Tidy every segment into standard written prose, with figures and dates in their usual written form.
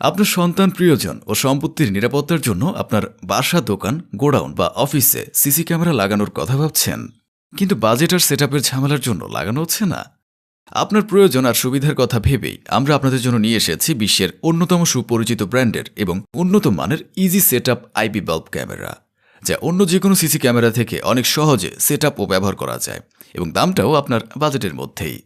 আপনার সন্তান, প্রিয়জন ও সম্পত্তির নিরাপত্তার জন্য আপনার বাসা, দোকান, গোডাউন বা অফিসে সিসি ক্যামেরা লাগানোর কথা ভাবছেন, কিন্তু বাজেট আর সেটআপের ঝামেলার জন্য লাগানো হচ্ছে না। আপনার প্রয়োজন আর সুবিধার কথা ভেবেই আমরা আপনাদের জন্য নিয়ে এসেছি বিশ্বের অন্যতম সুপরিচিত ব্র্যান্ডের এবং উন্নত মানের easy setup IP bulb camera, যা অন্য যে কোনো সিসি ক্যামেরা থেকে অনেক সহজে সেটআপ ও ব্যবহার করা যায় এবং দামটাও আপনার বাজেটের মধ্যেই।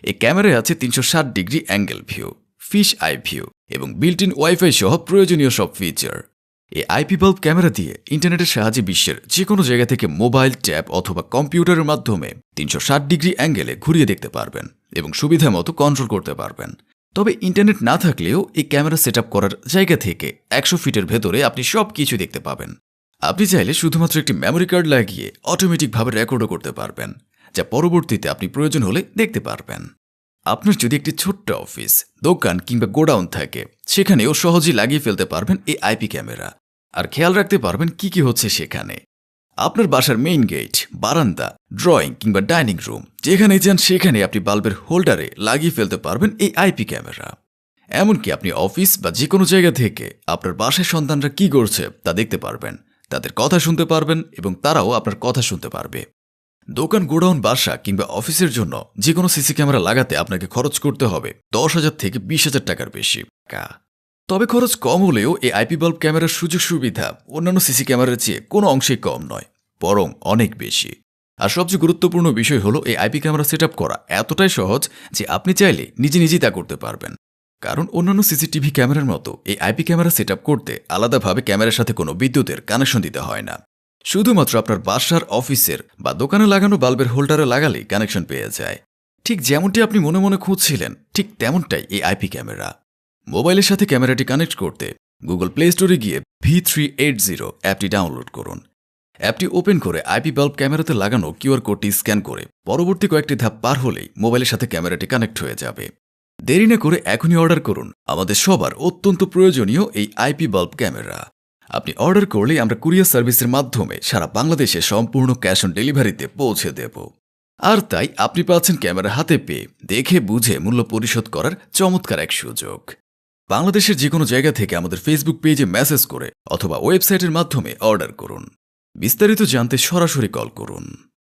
এই ক্যামেরায় আছে 360 degree angle view, fish eye view এবং বিল্ট ইন ওয়াইফাই সহ প্রয়োজনীয় সব ফিচার। এই আইপি বাল্ব ক্যামেরা দিয়ে ইন্টারনেটের সাহায্যে বিশ্বের যে কোনো জায়গা থেকে মোবাইল, ট্যাব অথবা কম্পিউটারের মাধ্যমে 360 ডিগ্রি অ্যাঙ্গেলে ঘুরিয়ে দেখতে পারবেন এবং সুবিধা মতো কন্ট্রোল করতে পারবেন। তবে ইন্টারনেট না থাকলেও এই ক্যামেরা সেট করার জায়গা থেকে 100 ফিটের ভেতরে আপনি সব কিছু দেখতে পাবেন। আপনি চাইলে শুধুমাত্র একটি মেমোরি কার্ড লাগিয়ে অটোমেটিকভাবে রেকর্ডও করতে পারবেন, যা পরবর্তীতে আপনি প্রয়োজন হলে দেখতে পারবেন। আপনার যদি একটি ছোট্ট অফিস, দোকান কিংবা গোডাউন থাকে, সেখানেও সহজেই লাগিয়ে ফেলতে পারবেন এই আইপি ক্যামেরা, আর খেয়াল রাখতে পারবেন কি কি হচ্ছে সেখানে। আপনার বাসার মেইন গেট, বারান্দা, ড্রয়িং কিংবা ডাইনিং রুম, যেখানে যান সেখানে আপনি বাল্বের হোল্ডারে লাগিয়ে ফেলতে পারবেন এই আইপি ক্যামেরা। এমনকি আপনি অফিস বা যে কোনো জায়গা থেকে আপনার বাসায় সন্তানরা কি করছে তা দেখতে পারবেন, তাদের কথা শুনতে পারবেন এবং তারাও আপনার কথা শুনতে পারবে। দোকান, গোডাউন, বাসা কিংবা অফিসের জন্য যে কোনো সিসি ক্যামেরা লাগাতে আপনাকে খরচ করতে হবে 10,000 থেকে 20,000 টাকার বেশি। তবে খরচ কম হলেও এই আইপি বাল্ব ক্যামেরার সুযোগ সুবিধা অন্যান্য সিসি ক্যামেরার চেয়ে কোনো অংশেই কম নয়, বরং অনেক বেশি। আর সবচেয়ে গুরুত্বপূর্ণ বিষয় হলো এই আইপি ক্যামেরা সেট করা এতটাই সহজ যে আপনি চাইলে নিজেই তা করতে পারবেন। কারণ অন্যান্য সিসিটিভি ক্যামেরার মতো এই আইপি ক্যামেরা সেট করতে আলাদাভাবে ক্যামেরার সাথে কোনো বিদ্যুতের কানেকশন দিতে হয় না। শুধুমাত্র আপনার বাসার, অফিসের বা দোকানে লাগানো বাল্বের হোল্ডারে লাগালেই কানেকশন পেয়ে যায়। ঠিক যেমনটি আপনি মনে মনে খুঁজছিলেন, ঠিক তেমনটাই এই আইপি ক্যামেরা। মোবাইলের সাথে ক্যামেরাটি কানেক্ট করতে গুগল প্লে স্টোরে গিয়ে V380 অ্যাপটি ডাউনলোড করুন। অ্যাপটি ওপেন করে আইপি বাল্ব ক্যামেরাতে লাগানো কিউআর কোডটি স্ক্যান করে পরবর্তী কয়েকটি ধাপ পার হলেই মোবাইলের সাথে ক্যামেরাটি কানেক্ট হয়ে যাবে। দেরি না করে এখনই অর্ডার করুন আমাদের সবার অত্যন্ত প্রয়োজনীয় এই আইপি বাল্ব ক্যামেরা। আপনি অর্ডার করলেই আমরা কুরিয়ার সার্ভিসের মাধ্যমে সারা বাংলাদেশে সম্পূর্ণ ক্যাশ অন ডেলিভারিতে পৌঁছে দেব। আর তাই আপনি পাচ্ছেন ক্যামেরা হাতে পেয়ে দেখে বুঝে মূল্য পরিশোধ করার চমৎকার এক সুযোগ। বাংলাদেশের যে কোনো জায়গা থেকে আমাদের ফেসবুক পেজে মেসেজ করে অথবা ওয়েবসাইটের মাধ্যমে অর্ডার করুন। বিস্তারিত জানতে সরাসরি কল করুন।